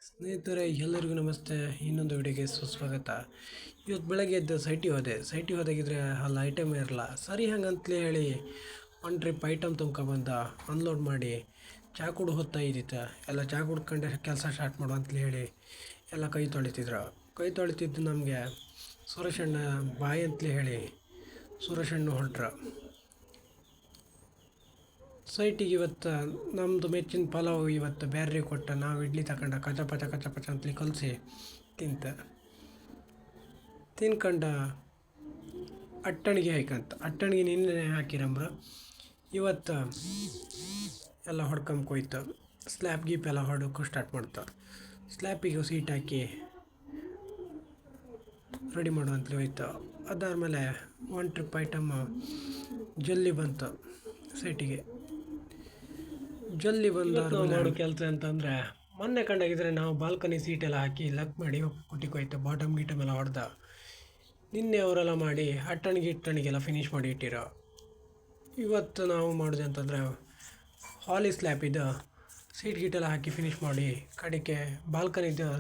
ಸ್ನೇಹಿತರೆ ಎಲ್ಲರಿಗೂ ನಮಸ್ತೆ. ಇನ್ನೊಂದು ವಿಡಿಯೋಗೆ ಸುಸ್ವಾಗತ. ಇವತ್ತು ಬೆಳಗ್ಗೆ ಎದ್ದು ಸೈಟಿಗೆ ಹೋದಾಗಿದ್ರೆ ಅಲ್ಲಿ ಐಟಮ್ ಇರಲ್ಲ. ಸರಿ ಹಂಗಂತಲೇ ಹೇಳಿ ಒಂದು ಟ್ರಿಪ್ ಐಟಮ್ ತುಂಬ್ಕೊಬಂದ ಅನ್ಲೋಡ್ ಮಾಡಿ ಚಾ ಕುಡು ಹೊತ್ತಾ ಇದ್ದಿತ್ತು. ಎಲ್ಲ ಚಾ ಕುಡ್ಕೊಂಡೆ ಕೆಲಸ ಸ್ಟಾರ್ಟ್ ಮಾಡು ಅಂತಲೇ ಹೇಳಿ ಎಲ್ಲ ಕೈ ತೊಳಿತಿದ್ದು ನಮಗೆ ಸುರೇಶಣ್ಣ ಬಾಯಿ ಅಂತಲೇ ಹೇಳಿ ಸುರೇಶಣ್ಣ ಹೊಂಟ್ರು ಸೈಟಿಗೆ. ಇವತ್ತು ನಮ್ಮದು ಮೆಚ್ಚಿನ ಪಲಾವ್ ಇವತ್ತು ಬ್ಯಾರ್ರಿ ಕೊಟ್ಟು ನಾವು ಇಡ್ಲಿ ತಗೊಂಡು ಕಚಪಚ ಅಂತಲಿ ಕಲಸಿ ತಿನ್ಕಂಡು ಅಟ್ಟಣಿಗೆ ನಿನ್ನೆ ಹಾಕಿರಂಬ್ರು. ಇವತ್ತು ಎಲ್ಲ ಹೊಡ್ಕೊಂಬೋಯ್ತು. ಸ್ಲ್ಯಾಬ್ ಗೀಪ್ ಎಲ್ಲ ಹೊಡೋಕ್ಕೂ ಸ್ಟಾರ್ಟ್ ಮಾಡ್ತು. ಸ್ಲ್ಯಾಪಿಗೆ ಸೀಟ್ ಹಾಕಿ ರೆಡಿ ಮಾಡು ಅಂತಲೇ ಹೋಯ್ತು. ಅದಾದಮೇಲೆ ಒಂದು ಟ್ರಿಪ್ ಐಟಮ್ ಜಲ್ಲಿ ಬಂತು ಸೈಟಿಗೆ. ಜಲ್ದಿ ಬಂದು ಮಾಡೋ ಕೆಲಸ ಅಂತಂದರೆ ಮೊನ್ನೆ ಕಂಡಾಗಿದ್ರೆ ನಾವು ಬಾಲ್ಕನಿ ಸೀಟೆಲ್ಲ ಹಾಕಿ ಲಕ್ ಮಾಡಿ ಕುಟ್ಟಿಕೋಯ್ತು. ಬಾಟಮ್ ಗೀಟಮ್ ಎಲ್ಲ ಹೊಡೆದ. ನಿನ್ನೆ ಅವರೆಲ್ಲ ಮಾಡಿ ಅಟ್ಟಣಿಗೆಲ್ಲ ಫಿನಿಷ್ ಮಾಡಿ ಇಟ್ಟಿರೋ. ಇವತ್ತು ನಾವು ಮಾಡೋದು ಅಂತಂದರೆ ಹಾಲಿ ಸ್ಲ್ಯಾಪಿದ್ದು ಸೀಟ್ ಗೀಟೆಲ್ಲ ಹಾಕಿ ಫಿನಿಷ್ ಮಾಡಿ ಕಡೆಗೆ ಬಾಲ್ಕನಿದು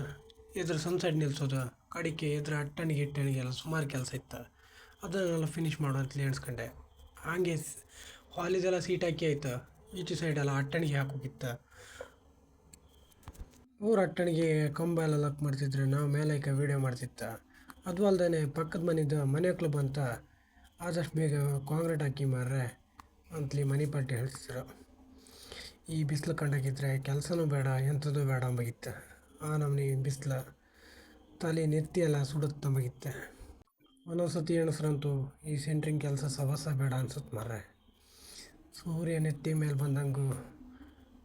ಎದುರು ಸನ್ಸೈಡ್ ನಿಲ್ಲಿಸೋದು, ಕಡೆಗೆ ಎದುರು ಅಟ್ಟಣಿಗೆಲ್ಲ ಸುಮಾರು ಕೆಲಸ ಇತ್ತು. ಅದನ್ನೆಲ್ಲ ಫಿನಿಷ್ ಮಾಡೋ ಅಂತಲೇ ಎಣಿಸ್ಕೊಂಡೆ. ಹಾಗೆ ಹಾಲಿದೆಲ್ಲ ಸೀಟ್ ಹಾಕಿ ಆಯ್ತು. ಈಚೆ ಸೈಡೆಲ್ಲ ಅಟ್ಟಣಿಗೆ ಹಾಕೋಗಿತ್ತು. ಊರು ಅಟ್ಟಣಿಗೆ ಕಂಬ ಎಲ್ಲ ಲಕ್ ಮಾಡ್ತಿದ್ರೆ ನಾವು ಮೇಲೆ ವೀಡಿಯೋ ಮಾಡ್ತಿತ್ತು. ಅದು ಅಲ್ಲದೆ ಪಕ್ಕದ ಮನೆ ಕ್ಲಬ್ ಅಂತ ಆದಷ್ಟು ಬೇಗ ಕಾಂಕ್ರೀಟ್ ಹಾಕಿ ಮಾರ್ರೆ ಅಂತಲಿ ಮನಿ ಪಾರ್ಟಿ ಹೇಳ್ತಿದ್ರು. ಈ ಬಿಸಿಲು ಕಂಡಾಗಿದ್ದರೆ ಕೆಲಸನೂ ಬೇಡ ಎಂಥದ್ದು ಬೇಡ ಅಂಬಾಗಿತ್ತು. ಆ ನಮ್ಮನೆ ಬಿಸಿಲು ತಲೆ ನೆತ್ತಿ ಎಲ್ಲ ಸುಡುತ್ತಂಬಾಗಿತ್ತು. ಒಂದೊಂದು ಸತಿ ಎಣಸ್ರಂತೂ ಈ ಸೆಂಟ್ರಿಂಗ್ ಕೆಲಸ ಸವಸ ಬೇಡ ಅನ್ಸುತ್ತೆ ಮಾರ್ರೆ. ಸೂರ್ಯ ನೆತ್ತಿ ಮೇಲೆ ಬಂದಂಗೂ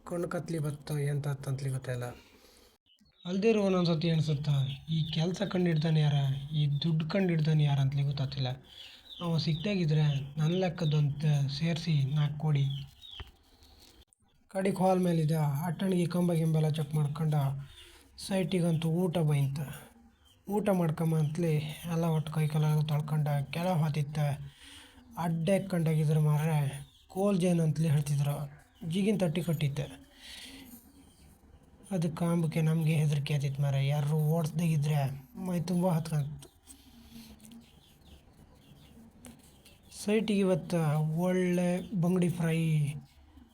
ಕಣ್ಣು ಕತ್ಲಿ ಬತ್ತ ಎಂತ ಅಂತಲಿ ಗೊತ್ತಿಲ್ಲ. ಅಲ್ದಿರೋ ಒಂದೊಂದು ಸತಿ ಅನಿಸುತ್ತಾ ಈ ಕೆಲಸ ಕಂಡು ಯಾರ, ಈ ದುಡ್ಡು ಕಂಡು ಯಾರು ಅಂತಲೇ ಗೊತ್ತಾಗ್ತಿಲ್ಲ. ಅವ ಸಿಕ್ತಾಗಿದ್ರೆ ನನ್ನ ಲೆಕ್ಕದಂತ ಸೇರಿಸಿ 4 ಕೋಡಿ ಕಡೆಗೆ ಹಾಲ್ ಮೇಲಿದ್ದ ಅಟ್ಟಣಿಗೆ ಗಿಂಬೆಲ್ಲ ಚೆಕ್ ಮಾಡ್ಕೊಂಡು ಸೈಟಿಗಂತೂ ಊಟ ಮಾಡ್ಕೊಂಬ ಅಂತಲೇ ಎಲ್ಲ ಒಟ್ಟು ಕೈಕಾಲೆಲ್ಲ ತೊಳ್ಕೊಂಡು ಕೆಳ ಹೊತ್ತಿತ್ತು. ಅಡ್ಡೆ ಕಂಡಾಗಿದ್ರೆ ಮಾರ್ರೆ ಕೋಲ್ ಜೇನ್ ಅಂತಲೇ ಹೇಳ್ತಿದ್ರು. ಜಿಗಿನ ತಟ್ಟಿ ಕಟ್ಟಿತ್ತು. ಅದು ಕಾಂಬಕ್ಕೆ ನಮಗೆ ಹೆದರಿಕೆ ಆತಿತ್ತು ಮಾರ. ಯಾರು ಓಡಿಸ್ದಾಗಿದ್ರೆ ಮೈ ತುಂಬ ಹತ್ಕೊಂತು. ಸೈಟಿಗೆ ಇವತ್ತು ಒಳ್ಳೆ ಬಂಗಡಿ ಫ್ರೈ,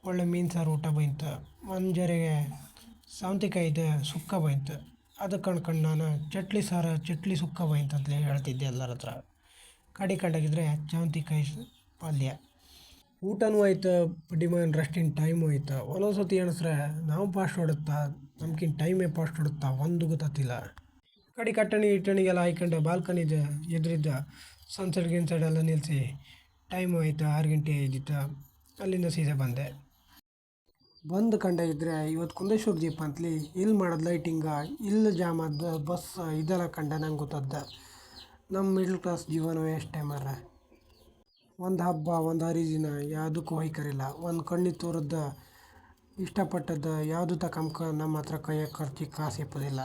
ಒಳ್ಳೆ ಮೀನು ಸಾರು ಊಟ ಬಂತು. ಮಂಜರಿಗೆ ಸೌತೆಕಾಯಿದು ಸುಕ್ಕ ಬಂತು. ಅದು ಕಣ್ಕೊಂಡು ನಾನು ಚಟ್ಲಿ ಸುಕ್ಕ ಬಂತು ಅಂತಲೇ ಹೇಳ್ತಿದ್ದೆ ಎಲ್ಲರ ಹತ್ರ. ಕಂಡಾಗಿದ್ರೆ ಸೌತೆಕಾಯಿ ಪಲ್ಯ. ಊಟನೂ ಆಯ್ತು, ಡಿಮಾಂಡ್ ರೆಸ್ಟಿನ ಟೈಮು ಆಯ್ತು. ಒಂದೊಂದು ಸತಿ ಎಣಿಸ್ರೆ ನಾವು ಫಾಸ್ಟ್ ಹೊಡುತ್ತಾ ನಮ್ಗಿಂತ ಟೈಮೇ ಫಾಸ್ಟ್ ಹೊಡುತ್ತಾ ಒಂದು ಗೊತ್ತಾಗ್ತಿಲ್ಲ. ಇಟ್ಟಣಿಗೆಲ್ಲ ಹಾಯ್ಕೊಂಡು ಬಾಲ್ಕನಿದು ಎದುರಿದ್ದ ಸನ್ಸೈಡ್ ಎಲ್ಲ ನಿಲ್ಲಿಸಿ ಟೈಮು ಆಯಿತು 6 ಗಂಟೆ ಆಗಿತ್ತು. ಅಲ್ಲಿಂದ ಸೀದಾ ಬಂದು ಕಂಡಾಗಿದ್ರೆ ಇವತ್ತು ಕುಂದೇಶ್ವರ ದೀಪ ಅಂತಲಿ ಇಲ್ಲಿ ಮಾಡೋದು ಲೈಟಿಂಗ, ಇಲ್ಲಿ ಜಾಮದ ಬಸ್ ಇದೆಲ್ಲ ಕಂಡ ನಂಗೆ ಗೊತ್ತದ್ದ. ನಮ್ಮ ಮಿಡ್ಲ್ ಕ್ಲಾಸ್ ಜೀವನವೇ ಅಷ್ಟೇ ಮಾರ್ರೆ. ಒಂದು ಹಬ್ಬ ಒಂದು ಹರಿದಿನ ಯಾವುದಕ್ಕೂ ಹೊಯ್ಕರಿಲ್ಲ. ಒಂದು ಕಣ್ಣಿ ತೋರದ್ದು ಇಷ್ಟಪಟ್ಟದ್ದು ಯಾವುದು ತಗೊಂಕ ನಮ್ಮ ಹತ್ರ ಕೈಯಾಗ ಖರ್ಚಿಗೆ ಕಾಸು ಇಪ್ಪೋದಿಲ್ಲ.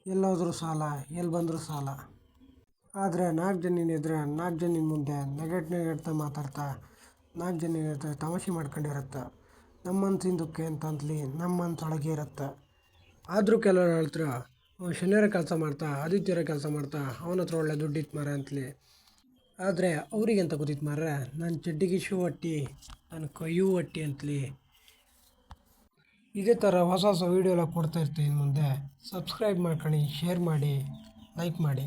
ಎಲ್ಲೋದ್ರೂ ಸಾಲ, ಎಲ್ಲಿ ಬಂದರೂ ಸಾಲ. ಆದರೆ 4 ಜನ ಇದ್ರೆ 4 ಜನ ಮುಂದೆ ನೆಗೆಟ್ತಾ ಮಾತಾಡ್ತಾ 4 ಜನ ಇರುತ್ತೆ ತಮಾಷೆ ಮಾಡ್ಕೊಂಡಿರುತ್ತೆ. ನಮ್ಮ ಮನ್ಸಿನ ದುಃಖ ಅಂತಂತಲಿ ನಮ್ಮ ಮನ್ಸೊಳಗೆ ಇರುತ್ತೆ. ಆದರೂ ಕೆಲವರು ಹೇಳ್ತಾರೆ ಶನಿವಾರ ಕೆಲಸ ಮಾಡ್ತಾ ಆದಿತ್ಯವಾರ ಕೆಲಸ ಮಾಡ್ತಾ ಅವನ ಹತ್ರ ಒಳ್ಳೆ ದುಡ್ಡಿತ್ತು ಮಾರ ಅಂತಲಿ. ಆದರೆ ಅವ್ರಿಗೆಂತ ಗೊತ್ತಿತ್ತು ಮಾರ್ರೆ ನನ್ನ ಚಡ್ಡಿಗೆ ಶೂ ಹೊಟ್ಟಿ ನನ್ನ ಕೈಯೂ ಹೊಟ್ಟಿ ಅಂತಲಿ. ಇದೇ ಥರ ಹೊಸ ವೀಡಿಯೋ ಎಲ್ಲ ಕೊಡ್ತಾಯಿರ್ತೀನಿ ಮುಂದೆ. ಸಬ್ಸ್ಕ್ರೈಬ್ ಮಾಡ್ಕೊಳ್ಳಿ, ಶೇರ್ ಮಾಡಿ, ಲೈಕ್ ಮಾಡಿ.